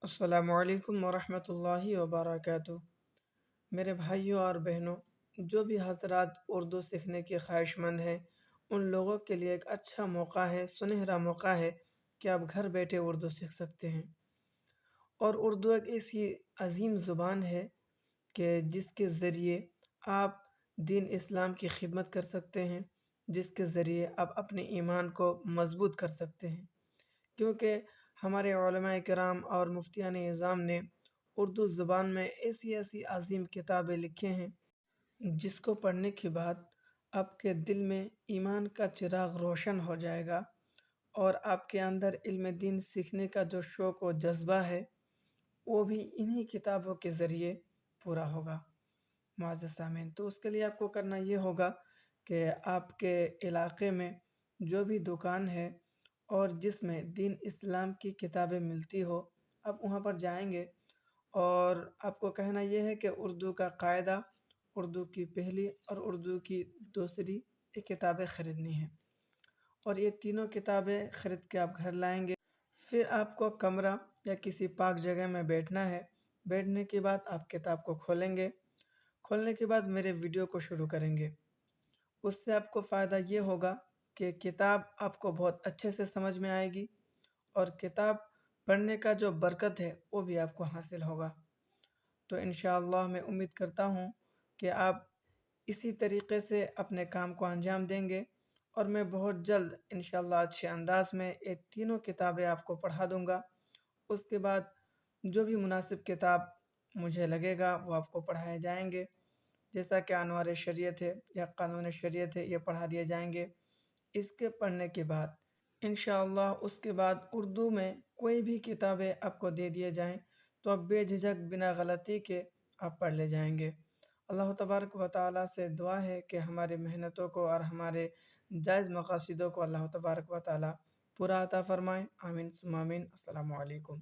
السلام علیکم ورحمۃ اللہ وبرکاتہ۔ میرے بھائیوں اور بہنوں، جو بھی حضرات اردو سیکھنے کی خواہش مند ہیں ان لوگوں کے لیے ایک اچھا موقع ہے، سنہرا موقع ہے کہ آپ گھر بیٹھے اردو سیکھ سکتے ہیں۔ اور اردو ایک ایسی عظیم زبان ہے کہ جس کے ذریعے آپ دین اسلام کی خدمت کر سکتے ہیں، جس کے ذریعے آپ اپنے ایمان کو مضبوط کر سکتے ہیں، کیونکہ ہمارے علماء کرام اور مفتیان اعظام نے اردو زبان میں ایسی ایسی عظیم کتابیں لکھے ہیں جس کو پڑھنے کے بعد آپ کے دل میں ایمان کا چراغ روشن ہو جائے گا، اور آپ کے اندر علم دین سیکھنے کا جو شوق و جذبہ ہے وہ بھی انہی کتابوں کے ذریعے پورا ہوگا۔ معزز سامعین، تو اس کے لیے آپ کو کرنا یہ ہوگا کہ آپ کے علاقے میں جو بھی دکان ہے اور جس میں دین اسلام کی کتابیں ملتی ہو، آپ وہاں پر جائیں گے اور آپ کو کہنا یہ ہے کہ اردو کا قاعدہ، اردو کی پہلی اور اردو کی دوسری یہ کتابیں خریدنی ہیں، اور یہ تینوں کتابیں خرید کے آپ گھر لائیں گے۔ پھر آپ کو کمرہ یا کسی پاک جگہ میں بیٹھنا ہے۔ بیٹھنے کے بعد آپ کتاب کو کھولیں گے۔ کھولنے کے بعد میرے ویڈیو کو شروع کریں گے۔ اس سے آپ کو فائدہ یہ ہوگا کہ کتاب آپ کو بہت اچھے سے سمجھ میں آئے گی، اور کتاب پڑھنے کا جو برکت ہے وہ بھی آپ کو حاصل ہوگا۔ تو انشاءاللہ میں امید کرتا ہوں کہ آپ اسی طریقے سے اپنے کام کو انجام دیں گے، اور میں بہت جلد انشاءاللہ اچھے انداز میں یہ تینوں کتابیں آپ کو پڑھا دوں گا۔ اس کے بعد جو بھی مناسب کتاب مجھے لگے گا وہ آپ کو پڑھائے جائیں گے، جیسا کہ انوار شریعت ہے یا قانون شریعت ہے، یہ پڑھا دیے جائیں گے۔ اس کے پڑھنے کے بعد انشاءاللہ اس کے بعد اردو میں کوئی بھی کتابیں آپ کو دے دیے جائیں تو آپ بے جھجک بنا غلطی کے آپ پڑھ لے جائیں گے۔ اللہ تبارک و تعالیٰ سے دعا ہے کہ ہماری محنتوں کو اور ہمارے جائز مقاصدوں کو اللہ تبارک و تعالیٰ پورا عطا فرمائیں۔ آمین ثم آمین۔ السلام علیکم۔